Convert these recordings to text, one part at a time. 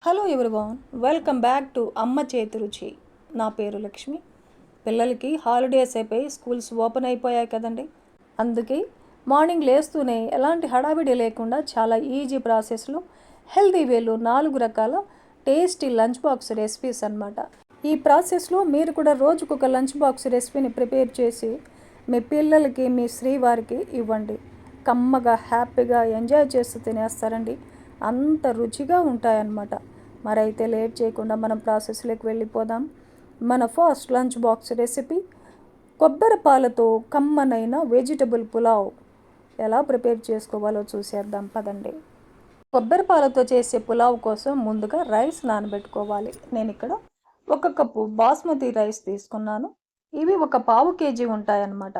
Hello everyone, welcome back to అమ్మ చేతి రుచి. నా పేరు లక్ష్మి. పిల్లలకి హాలిడేస్ అయిపోయి స్కూల్స్ ఓపెన్ అయిపోయాయి కదండి. అందుకే మార్నింగ్ లేస్తూనే ఎలాంటి హడావిడి లేకుండా చాలా ఈజీ ప్రాసెస్లో హెల్తీ వేలో 4 రకాల టేస్టీ లంచ్ బాక్స్ రెసిపీస్ అన్నమాట. ఈ ప్రాసెస్లో మీరు కూడా రోజుకొక లంచ్ బాక్స్ రెసిపీని ప్రిపేర్ చేసి మీ పిల్లలకి, మీ శ్రీవారికి ఇవ్వండి. కమ్మగా హ్యాపీగా ఎంజాయ్ చేస్తూ తినేస్తారండి. అంత రుచిగా ఉంటాయన్నమాట. మరైతే లేట్ చేయకుండా మనం ప్రాసెస్లోకి వెళ్ళిపోదాం. మన ఫస్ట్ లంచ్ బాక్స్ రెసిపీ కొబ్బరి పాలతో కమ్మనైన వెజిటబుల్ పులావ్ ఎలా ప్రిపేర్ చేసుకోవాలో చూసేద్దాం పదండి. కొబ్బరి పాలతో చేసే పులావ్ కోసం ముందుగా రైస్ నానబెట్టుకోవాలి. నేను ఇక్కడ 1 కప్పు బాస్మతి రైస్ తీసుకున్నాను. ఇవి 1/4 కేజీ ఉంటాయన్నమాట.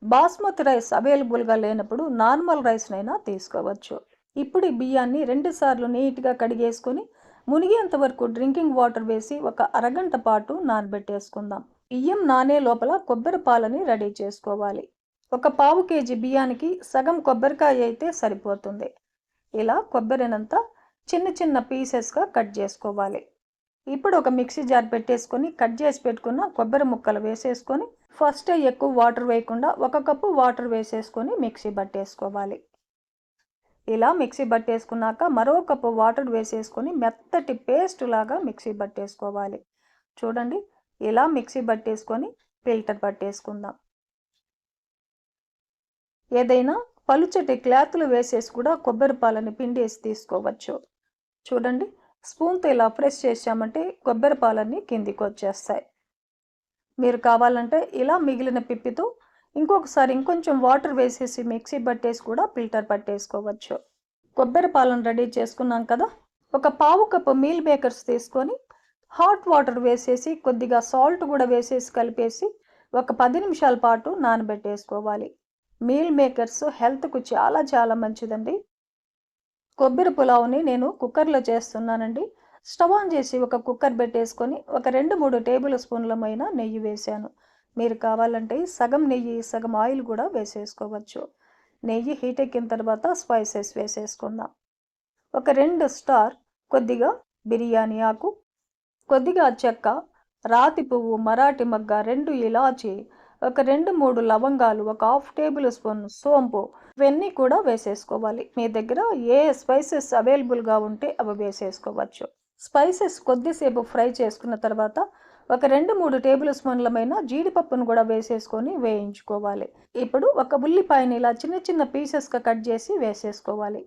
బాస్మతి రైస్ అవైలబుల్గా లేనప్పుడు నార్మల్ రైస్నైనా తీసుకోవచ్చు. ఇప్పుడు ఈ బియ్యాన్ని 2 సార్లు నీట్గా కడిగేసుకొని మునిగేంత వరకు డ్రింకింగ్ వాటర్ వేసి ఒక అరగంట పాటు నానబెట్టేసుకుందాం. బియ్యం నానే లోపల కొబ్బరి పాలని రెడీ చేసుకోవాలి. 1/4 కేజీ బియ్యానికి సగం కొబ్బరికాయ అయితే సరిపోతుంది. ఇలా కొబ్బరినంతా చిన్న చిన్న పీసెస్గా కట్ చేసుకోవాలి. ఇప్పుడు ఒక మిక్సీ జార్ పెట్టేసుకొని కట్ చేసి పెట్టుకున్న కొబ్బరి ముక్కలు వేసేసుకొని ఫస్ట్ ఎక్కువ వాటర్ వేయకుండా 1 కప్పు వాటర్ వేసేసుకొని మిక్సీ పట్టేసుకోవాలి. ఇలా మిక్సీ పట్టేసుకున్నాక మరో కప్పు వాటర్ వేసేసుకొని మెత్తటి పేస్ట్ లాగా మిక్సీ పట్టేసుకోవాలి. చూడండి, ఇలా మిక్సీ పట్టేసుకొని ఫిల్టర్ పట్టేసుకుందాం. ఏదైనా పలుచటి క్లాత్లు వేసేసి కూడా కొబ్బరి పాలని పిండేసి తీసుకోవచ్చు. చూడండి, స్పూన్తో ఇలా ప్రెస్ చేసామంటే కొబ్బరి పాలన్నీ కిందికి వచ్చేస్తాయి. మీరు కావాలంటే ఇలా మిగిలిన పిప్పితో ఇంకొకసారి ఇంకొంచెం వాటర్ వేసేసి మిక్సీ పట్టేసి కూడా ఫిల్టర్ పట్టేసుకోవచ్చు. కొబ్బరి పాలను రెడీ చేసుకున్నాం కదా. 1/4 కప్పు మీల్ మేకర్స్ తీసుకొని హాట్ వాటర్ వేసేసి కొద్దిగా సాల్ట్ కూడా వేసేసి కలిపేసి ఒక 10 నిమిషాల పాటు నానబెట్టేసుకోవాలి. మీల్ మేకర్స్ హెల్త్కు చాలా చాలా మంచిదండి. కొబ్బరి పులావ్ని నేను కుక్కర్లో చేస్తున్నానండి. స్టవ్ ఆన్ చేసి ఒక కుక్కర్ పెట్టేసుకొని ఒక 2-3 టేబుల్ స్పూన్లమైన నెయ్యి వేసాను. మీరు కావాలంటే సగం నెయ్యి సగం ఆయిల్ కూడా వేసేసుకోవచ్చు. నెయ్యి హీట్ ఎక్కిన తర్వాత స్పైసెస్ వేసేసుకుందాం. ఒక 2 స్టార్, కొద్దిగా బిర్యానీ ఆకు, కొద్దిగా చెక్క, రాతి పువ్వు, మరాఠీ మగ్గ, 2 ఇలాచి, ఒక 2-3 లవంగాలు, ఒక 1/2 టేబుల్ స్పూన్ సోంపు, ఇవన్నీ కూడా వేసేసుకోవాలి. మీ దగ్గర ఏ స్పైసెస్ అవైలబుల్గా ఉంటే అవి వేసేసుకోవచ్చు. స్పైసెస్ కొద్దిసేపు ఫ్రై చేసుకున్న తర్వాత ఒక 2-3 టేబుల్ స్పూన్లమైన జీడిపప్పును కూడా వేసేసుకొని వేయించుకోవాలి. ఇప్పుడు ఒక ఉల్లిపాయని ఇలా చిన్న చిన్న పీసెస్గా కట్ చేసి వేసేసుకోవాలి.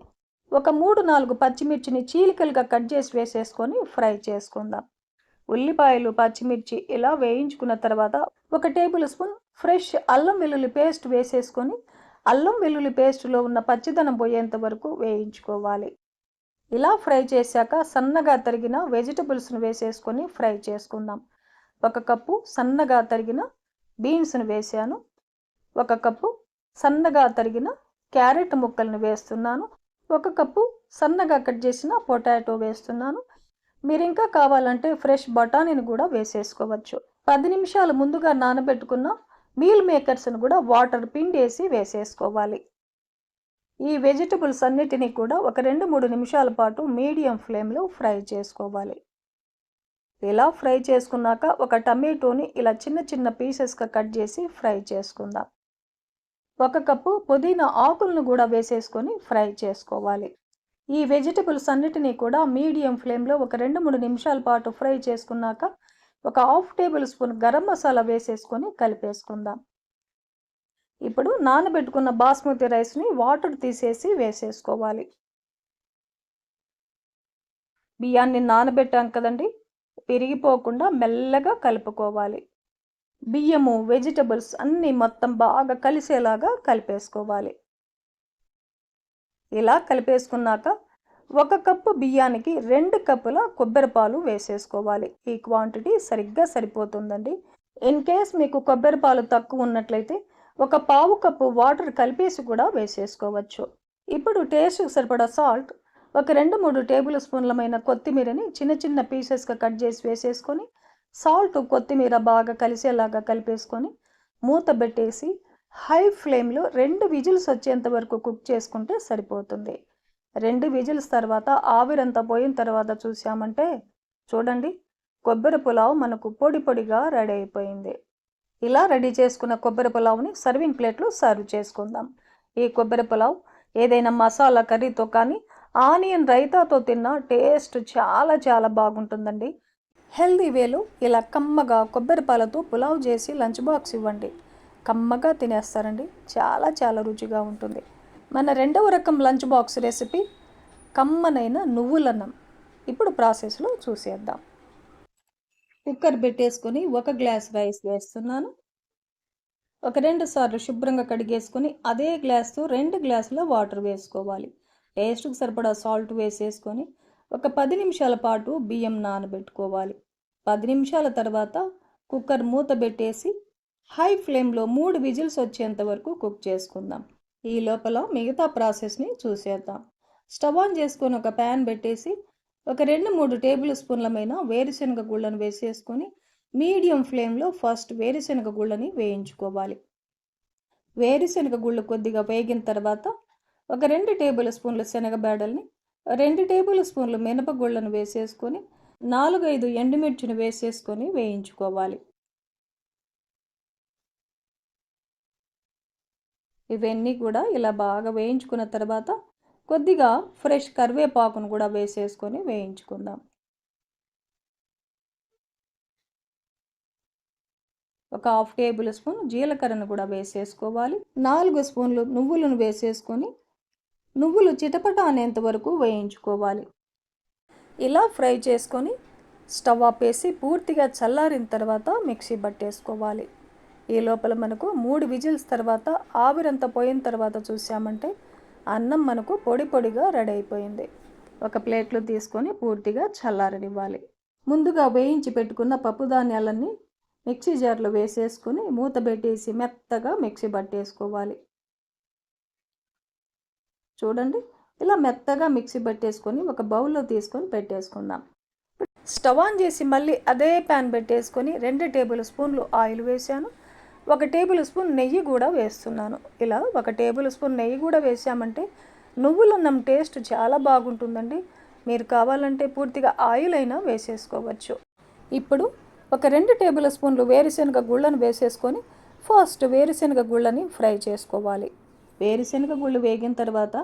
ఒక 3-4 పచ్చిమిర్చిని చీలికలుగా కట్ చేసి వేసేసుకొని ఫ్రై చేసుకుందాం. ఉల్లిపాయలు, పచ్చిమిర్చి ఇలా వేయించుకున్న తర్వాత ఒక టేబుల్ స్పూన్ ఫ్రెష్ అల్లం వెల్లుల్లి పేస్ట్ వేసేసుకొని అల్లం వెల్లుల్లి పేస్టులో ఉన్న పచ్చిదనం పోయేంత వరకు వేయించుకోవాలి. ఇలా ఫ్రై చేశాక సన్నగా తరిగిన వెజిటబుల్స్ను వేసేసుకొని ఫ్రై చేసుకుందాం. 1 కప్పు సన్నగా తరిగిన బీన్స్ను వేసాను. 1 కప్పు సన్నగా తరిగిన క్యారెట్ ముక్కలను వేస్తున్నాను. 1 కప్పు సన్నగా కట్ చేసిన పొటాటో వేస్తున్నాను. మీరు ఇంకా కావాలంటే ఫ్రెష్ బఠానీని కూడా వేసేసుకోవచ్చు. 10 నిమిషాలు ముందుగా నానబెట్టుకున్న మీల్ మేకర్స్ను కూడా వాటర్ పిండేసి వేసేసుకోవాలి. ఈ వెజిటబుల్స్ అన్నిటినీ కూడా ఒక 2-3 నిమిషాల పాటు మీడియం ఫ్లేమ్లో ఫ్రై చేసుకోవాలి. ఇలా ఫ్రై చేసుకున్నాక ఒక టమాటోని ఇలా చిన్న చిన్న పీసెస్గా కట్ చేసి ఫ్రై చేసుకుందాం. 1 కప్పు పుదీనా ఆకులను కూడా వేసేసుకొని ఫ్రై చేసుకోవాలి. ఈ వెజిటబుల్స్ అన్నిటినీ కూడా మీడియం ఫ్లేమ్లో ఒక 2-3 నిమిషాల పాటు ఫ్రై చేసుకున్నాక ఒక 1/2 టేబుల్ స్పూన్ గరం మసాలా వేసేసుకొని కలిపేసుకుందాం. ఇప్పుడు నానబెట్టుకున్న బాస్మతి రైస్ని వాటర్ తీసేసి వేసేసుకోవాలి. బియ్యాన్ని నానబెట్టాం కదండి, విరిగిపోకుండా మెల్లగా కలుపుకోవాలి. బియ్యము, వెజిటబుల్స్ అన్నీ మొత్తం బాగా కలిసేలాగా కలిపేసుకోవాలి. ఇలా కలిపేసుకున్నాక 1 కప్పు బియ్యానికి 2 కప్పుల కొబ్బరి పాలు వేసేసుకోవాలి. ఈ క్వాంటిటీ సరిగ్గా సరిపోతుందండి. ఇన్ కేస్ మీకు కొబ్బరి పాలు తక్కువ ఉన్నట్లయితే 1/4 కప్పు వాటర్ కలిపేసి కూడా వేసేసుకోవచ్చు. ఇప్పుడు టేస్ట్కి సరిపడా సాల్ట్, ఒక 2-3 టేబుల్ స్పూన్లమైన కొత్తిమీరని చిన్న చిన్న పీసెస్గా కట్ చేసి వేసేసుకొని సాల్ట్, కొత్తిమీర బాగా కలిసేలాగా కలిపేసుకొని మూత పెట్టేసి హై ఫ్లేమ్లో 2 విజిల్స్ వచ్చేంత వరకు కుక్ చేసుకుంటే సరిపోతుంది. 2 విజిల్స్ తర్వాత ఆవిరంతా పోయిన తర్వాత చూసామంటే చూడండి, కొబ్బరి పులావ్ మనకు పొడి పొడిగా రెడీ అయిపోయింది. ఇలా రెడీ చేసుకున్న కొబ్బరి పులావ్ని సర్వింగ్ ప్లేట్లో సర్వ్ చేసుకుందాం. ఈ కొబ్బరి పులావ్ ఏదైనా మసాలా కర్రీతో కానీ ఆనియన్ రైతాతో తిన్నా టేస్ట్ చాలా చాలా బాగుంటుందండి. హెల్దీ వేలో ఇలా కమ్మగా కొబ్బరి పాలతో పులావ్ చేసి లంచ్ బాక్స్ ఇవ్వండి. కమ్మగా తినేస్తారండి. చాలా చాలా రుచిగా ఉంటుంది. మన రెండవ రకం లంచ్ బాక్స్ రెసిపీ కమ్మనైన నువ్వులన్నం. ఇప్పుడు ప్రాసెస్లో చూసేద్దాం. కుక్కర్ పెట్టేసుకొని 1 గ్లాస్ రైస్ వేస్తున్నాను. ఒక 2 సార్లు శుభ్రంగా కడిగేసుకొని అదే గ్లాస్తో 2 గ్లాసుల వాటర్ వేసుకోవాలి. టేస్ట్కి సరిపడా సాల్ట్ వేసేసుకొని ఒక 10 నిమిషాల పాటు బియ్యం నానబెట్టుకోవాలి. 10 నిమిషాల తర్వాత కుక్కర్ మూత పెట్టేసి హై ఫ్లేమ్లో 3 విజిల్స్ వచ్చేంత వరకు కుక్ చేసుకుందాం. ఈ లోపల మిగతా ప్రాసెస్ని చూసేద్దాం. స్టవ్ ఆన్ చేసుకొని ఒక ప్యాన్ పెట్టేసి ఒక 2-3 టేబుల్ స్పూన్లమైన వేరుశనగ గుళ్ళను వేసేసుకొని మీడియం ఫ్లేమ్లో ఫస్ట్ వేరుశనగ గుళ్ళని వేయించుకోవాలి. వేరుశనగ గుళ్ళు కొద్దిగా వేగిన తర్వాత ఒక 2 టేబుల్ స్పూన్ల శనగబేడల్ని, 2 టేబుల్ స్పూన్లు మినపగుళ్ళను వేసేసుకొని 4-5 ఎండుమిర్చిని వేసేసుకొని వేయించుకోవాలి. ఇవన్నీ కూడా ఇలా బాగా వేయించుకున్న తర్వాత కొద్దిగా ఫ్రెష్ కరివేపాకును కూడా వేసేసుకొని వేయించుకుందాం. ఒక 1/2 టేబుల్ స్పూన్ జీలకర్రను కూడా వేసేసుకోవాలి. 4 స్పూన్లు నువ్వులను వేసేసుకొని నువ్వులు చిటపట అనేంత వరకు వేయించుకోవాలి. ఇలా ఫ్రై చేసుకొని స్టవ్ ఆపేసి పూర్తిగా చల్లారిన తర్వాత మిక్సీ పట్టేసుకోవాలి. ఈ లోపల మనకు 3 విజిల్స్ తర్వాత ఆవిరంతా పోయిన తర్వాత చూసామంటే అన్నం మనకు పొడి పొడిగా రెడీ అయిపోయింది. ఒక ప్లేట్లో తీసుకొని పూర్తిగా చల్లారనివ్వాలి. ముందుగా వేయించి పెట్టుకున్న పప్పు ధాన్యాలన్నీ మిక్సీ జార్లో వేసేసుకొని మూత పెట్టేసి మెత్తగా మిక్సీ పట్టేసుకోవాలి. చూడండి, ఇలా మెత్తగా మిక్సీ పట్టేసుకొని ఒక బౌల్లో తీసుకొని పెట్టేసుకుందాం. స్టవ్ ఆన్ చేసి మళ్ళీ అదే ప్యాన్ పెట్టేసుకొని 2 టేబుల్ స్పూన్లు ఆయిల్ వేసాను. 1 టేబుల్ స్పూన్ నెయ్యి కూడా వేస్తున్నాను. ఇలా 1 టేబుల్ స్పూన్ నెయ్యి కూడా వేసామంటే నువ్వులన్నం టేస్ట్ చాలా బాగుంటుందండి. మీరు కావాలంటే పూర్తిగా ఆయిల్ అయినా వేసేసుకోవచ్చు. ఇప్పుడు ఒక 2 టేబుల్ స్పూన్లు వేరుశనగ గుళ్ళను వేసేసుకొని ఫస్ట్ వేరుశనగ గుళ్ళని ఫ్రై చేసుకోవాలి. వేరుశనగ గుళ్ళు వేగిన తర్వాత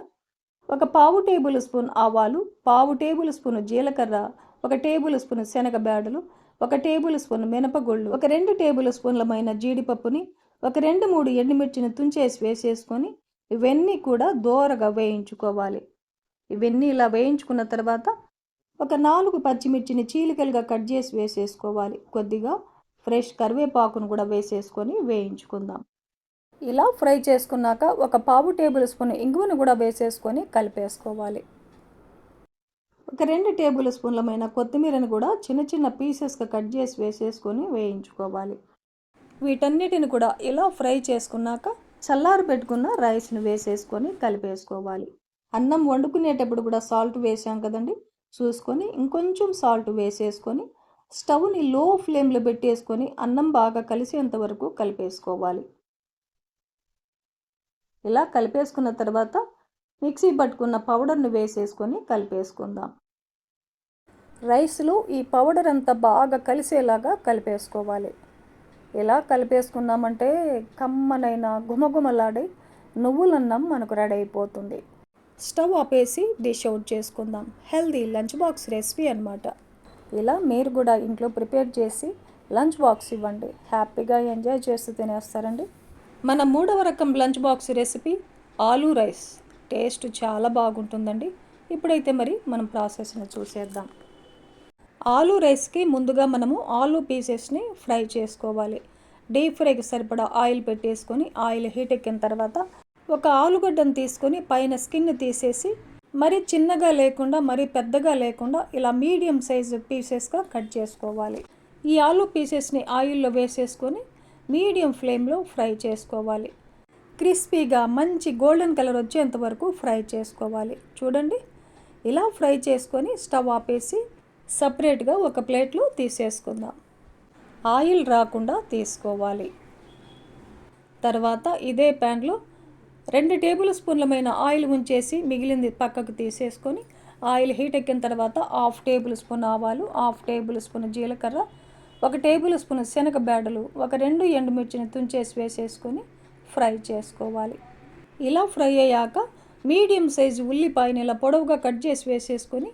ఒక 1/2 టేబుల్ స్పూన్ ఆవాలు, 1/2 టేబుల్ స్పూన్ జీలకర్ర, 1 టేబుల్ స్పూన్ శనగబేడలు, 1 టేబుల్ స్పూన్ మినపగుళ్ళు, ఒక 2 టేబుల్ స్పూన్లమైన జీడిపప్పుని, ఒక 2-3 ఎండుమిర్చిని తుంచేసి వేసేసుకొని ఇవన్నీ కూడా దోరగా వేయించుకోవాలి. ఇవన్నీ ఇలా వేయించుకున్న తర్వాత ఒక 4 పచ్చిమిర్చిని చీలికలుగా కట్ చేసి వేసేసుకోవాలి. కొద్దిగా ఫ్రెష్ కరివేపాకును కూడా వేసేసుకొని వేయించుకుందాం. ఇలా ఫ్రై చేసుకున్నాక ఒక 1/2 టేబుల్ స్పూన్ ఇంగువను కూడా వేసేసుకొని కలిపేసుకోవాలి. ఒక 2 టేబుల్ స్పూన్లమైన కొత్తిమీరను కూడా చిన్న చిన్న పీసెస్గా కట్ చేసి వేసేసుకొని వేయించుకోవాలి. వీటన్నిటిని కూడా ఇలా ఫ్రై చేసుకున్నాక చల్లారి పెట్టుకున్న రైస్ని వేసేసుకొని కలిపేసుకోవాలి. అన్నం వండుకునేటప్పుడు కూడా సాల్ట్ వేసాం కదండి, చూసుకొని ఇంకొంచెం సాల్ట్ వేసేసుకొని స్టవ్ని లో ఫ్లేమ్లో పెట్టేసుకొని అన్నం బాగా కలిసేంత వరకు కలిపేసుకోవాలి. ఇలా కలిపేసుకున్న తర్వాత మిక్సీ పట్టుకున్న పౌడర్ని వేసేసుకొని కలిపేసుకుందాం. రైస్లో ఈ పౌడర్ అంతా బాగా కలిసేలాగా కలిపేసుకోవాలి. ఇలా కలిపేసుకున్నామంటే కమ్మనైన గుమగుమలాడే నువ్వులన్నం మనకు రెడీ అయిపోతుంది. స్టవ్ ఆపేసి డిష్ అవుట్ చేసుకుందాం. హెల్దీ లంచ్ బాక్స్ రెసిపీ అన్నమాట. ఇలా మీరు కూడా ఇంట్లో ప్రిపేర్ చేసి లంచ్ బాక్స్ ఇవ్వండి. హ్యాపీగా ఎంజాయ్ చేస్తూ తినేస్తారండి. మన 3వ రకం lunch box recipe aloo rice. Taste చాలా బాగుంటుందండి. ఇప్పుడైతే మరి మనం ప్రాసెస్ని చూసేద్దాం. ఆలూ రైస్కి ముందుగా మనము ఆలూ పీసెస్ని ఫ్రై చేసుకోవాలి. డీప్ ఫ్రైకి సరిపడా ఆయిల్ పెట్టేసుకొని ఆయిల్ హీట్ ఎక్కిన తర్వాత ఒక ఆలుగడ్డను తీసుకొని పైన స్కిన్ తీసేసి మరీ చిన్నగా లేకుండా మరీ పెద్దగా లేకుండా ఇలా మీడియం సైజు పీసెస్గా కట్ చేసుకోవాలి. ఈ ఆలూ పీసెస్ని ఆయిల్లో వేసేసుకొని మీడియం ఫ్లేమ్లో ఫ్రై చేసుకోవాలి. క్రిస్పీగా మంచి గోల్డెన్ కలర్ వచ్చేంత వరకు ఫ్రై చేసుకోవాలి. చూడండి, ఇలా ఫ్రై చేసుకొని స్టవ్ ఆపేసి సపరేట్గా ఒక ప్లేట్లో తీసేసుకుందాం. ఆయిల్ రాకుండా తీసుకోవాలి. తర్వాత ఇదే ప్యాన్లో 2 టేబుల్ స్పూన్లమైన ఆయిల్ ఉంచేసి మిగిలింది పక్కకు తీసేసుకొని ఆయిల్ హీట్ ఎక్కిన తర్వాత 1/2 టేబుల్ స్పూన్ ఆవాలు, 1/2 టేబుల్ స్పూన్ జీలకర్ర, 1 టేబుల్ స్పూన్ శనగబేడలు, 2 ఎండుమిర్చిని తుంచేసి వేసేసుకొని ఫ్రై చేసుకోవాలి. ఇలా ఫ్రై అయ్యాక మీడియం సైజు ఉల్లిపాయని ఇలా పొడవుగా కట్ చేసి వేసేసుకొని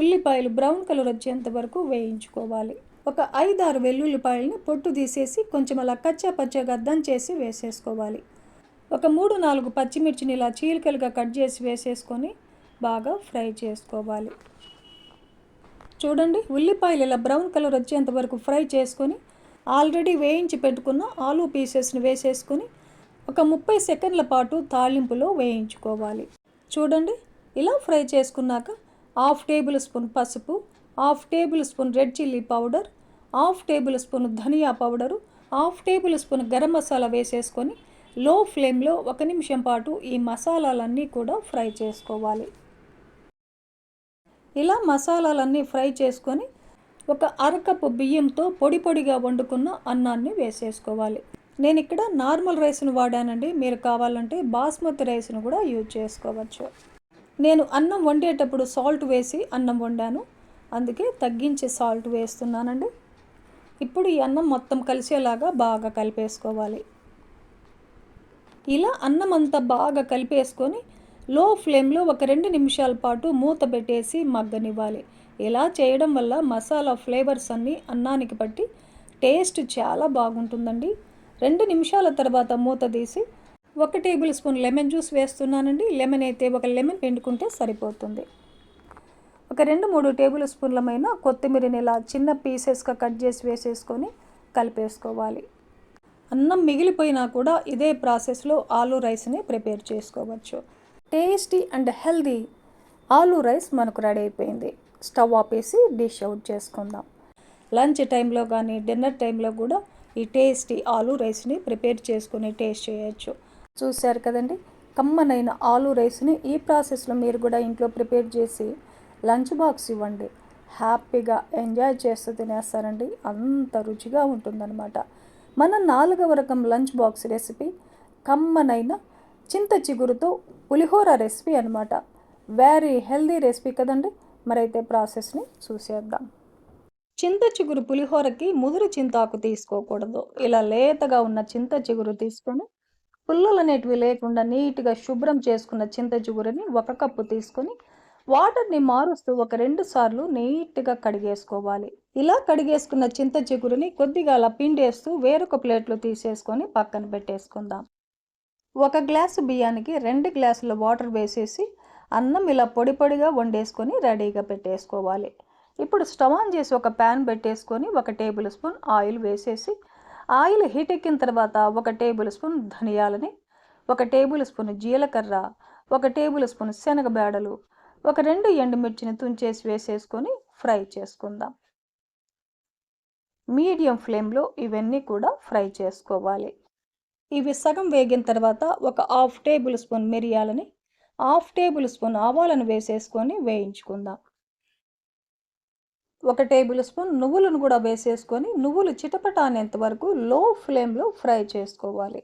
ఉల్లిపాయలు బ్రౌన్ కలర్ వచ్చేంత వరకు వేయించుకోవాలి. ఒక 5-6 వెల్లుల్లిపాయలని పొట్టు తీసేసి కొంచెం అలా కచ్చా పచ్చగా దంచేసి వేసేసుకోవాలి. ఒక 3-4 పచ్చిమిర్చిని ఇలా చీలికలుగా కట్ చేసి వేసేసుకొని బాగా ఫ్రై చేసుకోవాలి. చూడండి, ఉల్లిపాయలు ఇలా బ్రౌన్ కలర్ వచ్చేంత వరకు ఫ్రై చేసుకొని ఆల్రెడీ వేయించి పెట్టుకున్న ఆలూ పీసెస్ని వేసేసుకొని ఒక 30 సెకండ్ల పాటు తాలింపులో వేయించుకోవాలి. చూడండి, ఇలా ఫ్రై చేసుకున్నాక 1/2 టేబుల్ స్పూన్ పసుపు, 1/2 tablespoon red chilli powder, 1/2 tablespoon ధనియా powder, 1/2 tablespoon garam masala వేసేసుకొని లో ఫ్లేమ్లో 1 నిమిషం పాటు ఈ మసాలాలన్నీ కూడా ఫ్రై చేసుకోవాలి. ఇలా మసాలాలన్నీ ఫ్రై చేసుకొని ఒక అరకప్పు బియ్యంతో పొడి పొడిగా వండుకున్న అన్నాన్ని వేసేసుకోవాలి. నేను ఇక్కడ నార్మల్ రైస్ను వాడానండి, మీరు కావాలంటే బాస్మతి రైస్ను కూడా యూజ్ చేసుకోవచ్చు. నేను అన్నం వండేటప్పుడు సాల్ట్ వేసి అన్నం వండాను, అందుకే తగ్గించి సాల్ట్ వేస్తున్నానండి. ఇప్పుడు ఈ అన్నం మొత్తం కలిసేలాగా బాగా కలిపేసుకోవాలి. ఇలా అన్నం అంతా బాగా కలిపేసుకొని లో ఫ్లేమ్లో ఒక 2 నిమిషాల పాటు మూత పెట్టేసి మగ్గనివ్వాలి. ఇలా చేయడం వల్ల మసాలా ఫ్లేవర్స్ అన్నీ అన్నానికి పట్టి టేస్ట్ చాలా బాగుంటుందండి. 2 నిమిషాల తర్వాత మూత తీసి 1 టేబుల్ స్పూన్ లెమన్ జ్యూస్ వేస్తున్నానండి. లెమన్ అయితే ఒక లెమన్ పిండుకుంటే సరిపోతుంది. ఒక 2-3 టేబుల్ స్పూన్లమైన కొత్తిమీరని ఇలా చిన్న పీసెస్గా కట్ చేసి వేసేసుకొని కలిపేసుకోవాలి. అన్నం మిగిలిపోయినా కూడా ఇదే ప్రాసెస్లో ఆలూ రైస్ని ప్రిపేర్ చేసుకోవచ్చు. Tasty and healthy aloo rice మనకు రెడీ అయిపోయింది. స్టవ్ ఆపేసి డిష్ అవుట్ చేసుకుందాం. లంచ్ టైంలో కానీ డిన్నర్ టైంలో కూడా ఈ టేస్టీ ఆలూ రైస్ని ప్రిపేర్ చేసుకుని టేస్ట్ చేయొచ్చు. చూశారు కదండి, కమ్మనైన ఆలూ రైస్ని ఈ ప్రాసెస్లో మీరు కూడా ఇంట్లో ప్రిపేర్ చేసి లంచ్ బాక్స్ ఇవ్వండి. హ్యాపీగా ఎంజాయ్ చేస్తూ తినేస్తారండి. అంత రుచిగా ఉంటుందన్నమాట. మన 4వ రకం లంచ్ బాక్స్ రెసిపీ కమ్మనైన చింత చిగురుతో పులిహోర రెసిపీ అనమాట. వెరీ హెల్దీ రెసిపీ కదండి. మరైతే ప్రాసెస్ని చూసేద్దాం. చింత చిగురు పులిహోరకి ముదురు చింతాకు తీసుకోకూడదు. ఇలా లేతగా ఉన్న చింత చిగురు తీసుకొని పుల్లలు అనేటివి లేకుండా నీట్గా శుభ్రం చేసుకున్న చింత చిగురుని 1 కప్పు తీసుకొని వాటర్ని మారుస్తూ ఒక 2 సార్లు నీట్గా కడిగేసుకోవాలి. ఇలా కడిగేసుకున్న చింత చిగురుని కొద్దిగా అలా పిండేస్తూ వేరొక ప్లేట్లో తీసేసుకొని పక్కన పెట్టేసుకుందాం. 1 గ్లాసు బియ్యానికి 2 గ్లాసుల వాటర్ వేసేసి అన్నం ఇలా పొడి పొడిగా వండేసుకొని రెడీగా పెట్టేసుకోవాలి. ఇప్పుడు స్టవ్ ఆన్ చేసి ఒక ప్యాన్ పెట్టేసుకొని 1 టేబుల్ స్పూన్ ఆయిల్ వేసేసి ఆయిల్ హీట్ ఎక్కిన తర్వాత 1 టేబుల్ స్పూన్ ధనియాలని, 1 టేబుల్ స్పూన్ జీలకర్ర, 1 టేబుల్ స్పూన్ శనగబేడలు, 2 ఎండుమిర్చిని తుంచేసి వేసేసుకొని ఫ్రై చేసుకుందాం. మీడియం ఫ్లేమ్లో ఇవన్నీ కూడా ఫ్రై చేసుకోవాలి. ఇవి సగం వేగిన తర్వాత ఒక 1/2 టేబుల్ స్పూన్ మిరియాలని, 1/2 టేబుల్ స్పూన్ ఆవాలను వేసేసుకొని వేయించుకుందాం. 1 టేబుల్ స్పూన్ నువ్వులను కూడా వేసేసుకొని నువ్వులు చిటపట అనేంత వరకు లో ఫ్లేమ్లో ఫ్రై చేసుకోవాలి.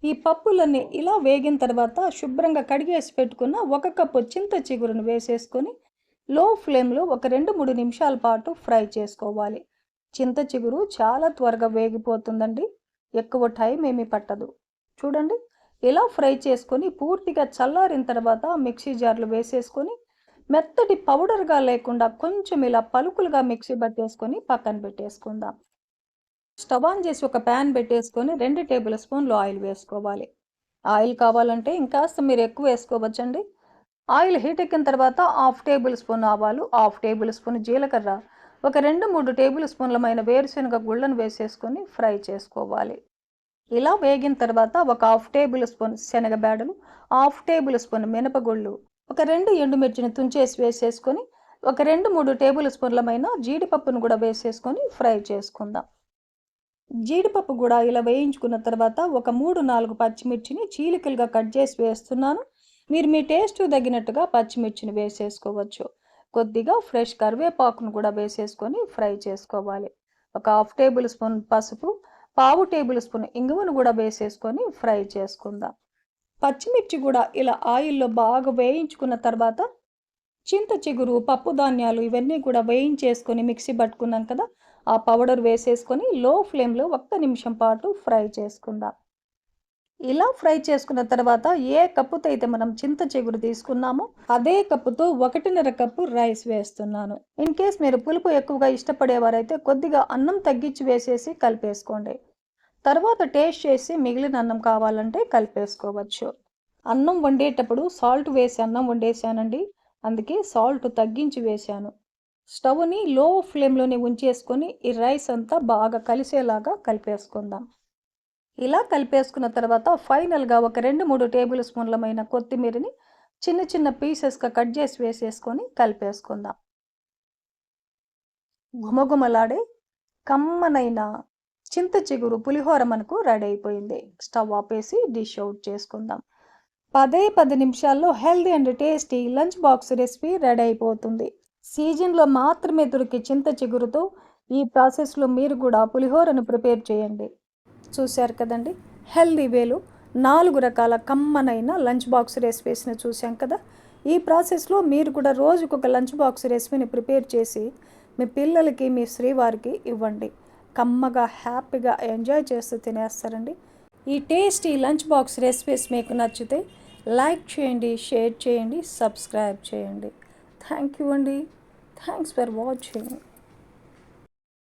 ఈ పప్పులన్నీ ఇలా వేగిన తర్వాత శుభ్రంగా కడిగేసి పెట్టుకున్న 1 కప్పు చింత చిగురును వేసేసుకొని లో ఫ్లేమ్లో ఒక 2-3 నిమిషాల పాటు ఫ్రై చేసుకోవాలి. చింత చిగురు చాలా త్వరగా వేగిపోతుందండి, ఎక్కువ టైం ఏమీ పట్టదు. చూడండి, ఇలా ఫ్రై చేసుకొని పూర్తిగా చల్లారిన తర్వాత మిక్సీ జార్లు వేసేసుకొని మెత్తటి పౌడర్గా లేకుండా కొంచెం ఇలా పలుకులుగా మిక్సీ పట్టేసుకొని పక్కన పెట్టేసుకుందాం. స్టవ్ ఆన్ చేసి ఒక ప్యాన్ పెట్టేసుకొని 2 టేబుల్ స్పూన్లు ఆయిల్ వేసుకోవాలి. ఆయిల్ కావాలంటే ఇంకాస్త మీరు ఎక్కువ వేసుకోవచ్చండి. ఆయిల్ హీట్ ఎక్కిన తర్వాత 1/2 టేబుల్ స్పూన్ ఆవాలు, 1/2 టేబుల్ స్పూన్ జీలకర్ర, ఒక 2-3 టేబుల్ స్పూన్లమైన వేరుశనగ గుళ్ళను వేసేసుకొని ఫ్రై చేసుకోవాలి. ఇలా వేగిన తర్వాత ఒక 1/2 టేబుల్ స్పూన్ శనగబేడలు, 1/2 టేబుల్ స్పూన్ మినపగుళ్ళు, ఒక 2 ఎండుమిర్చిని తుంచేసి వేసేసుకొని ఒక 2-3 టేబుల్ స్పూన్లమైన జీడిపప్పును కూడా వేసేసుకొని ఫ్రై చేసుకుందాం. జీడిపప్పు కూడా ఇలా వేయించుకున్న తర్వాత ఒక 3-4 పచ్చిమిర్చిని చీలికలుగా కట్ చేసి వేస్తున్నాను. మీరు మీ టేస్ట్ తగినట్టుగా పచ్చిమిర్చిని వేసేసుకోవచ్చు. కొద్దిగా ఫ్రెష్ కరివేపాకును కూడా వేసేసుకొని ఫ్రై చేసుకోవాలి. ఒక 1/2 టేబుల్ స్పూన్ పసుపు, 1/2 టేబుల్ స్పూన్ ఇంగువను కూడా వేసేసుకొని ఫ్రై చేసుకుందాం. పచ్చిమిర్చి కూడా ఇలా ఆయిల్లో బాగా వేయించుకున్న తర్వాత చింత చిగురు, పప్పు ధాన్యాలు ఇవన్నీ కూడా వేయించేసుకొని మిక్సీ పట్టుకున్నాం కదా, ఆ పౌడర్ వేసేసుకొని లో ఫ్లేమ్లో 1 నిమిషం పాటు ఫ్రై చేసుకుందాం. ఇలా ఫ్రై చేసుకున్న తర్వాత ఏ కప్పుతో అయితే మనం చింత చిగురు తీసుకున్నామో అదే కప్పుతో 1.5 కప్పు రైస్ వేస్తున్నాను. ఇన్ కేస్ మీరు పులుపు ఎక్కువగా ఇష్టపడేవారైతే కొద్దిగా అన్నం తగ్గించి వేసేసి కలిపేసుకోండి. తర్వాత టేస్ట్ చేసి మిగిలిన అన్నం కావాలంటే కలిపేసుకోవచ్చు. అన్నం వండేటప్పుడు సాల్ట్ వేసి అన్నం వండేసానండి, అందుకే సాల్ట్ తగ్గించి వేశాను. స్టవ్ని లో ఫ్లేమ్లోనే ఉంచేసుకొని ఈ రైస్ అంతా బాగా కలిసేలాగా కలిపేసుకుందాం. ఇలా కలిపేసుకున్న తర్వాత ఫైనల్గా ఒక 2-3 టేబుల్ స్పూన్లమైన కొత్తిమీరని చిన్న చిన్న పీసెస్గా కట్ చేసి వేసేసుకొని కలిపేసుకుందాం. గుమగుమలాడే కమ్మనైన చింత చిగురు పులిహోర మనకు రెడీ అయిపోయింది. స్టవ్ ఆపేసి డిష్ అవుట్ చేసుకుందాం. 10 నిమిషాల్లో healthy and tasty lunch box recipe ready అయిపోతుంది. సీజన్లో మాత్రమే దొరికే చింత చిగురుతో ఈ ప్రాసెస్లో మీరు కూడా పులిహోరను ప్రిపేర్ చేయండి. చూశారు కదండి, హెల్దీ వేలు 4 రకాల కమ్మనైన లంచ్ బాక్స్ రెసిపీస్ని చూసాం కదా. ఈ ప్రాసెస్లో మీరు కూడా రోజుకొక లంచ్ బాక్స్ రెసిపీని ప్రిపేర్ చేసి మీ పిల్లలకి, మీ శ్రీవారికి ఇవ్వండి. కమ్మగా హ్యాపీగా ఎంజాయ్ చేస్తూ తినేస్తారండి. ఈ టేస్టీ లంచ్ బాక్స్ రెసిపీస్ మీకు నచ్చితే లైక్ చేయండి, షేర్ చేయండి, సబ్స్క్రైబ్ చేయండి. థ్యాంక్ యూ అండి. Thanks for watching.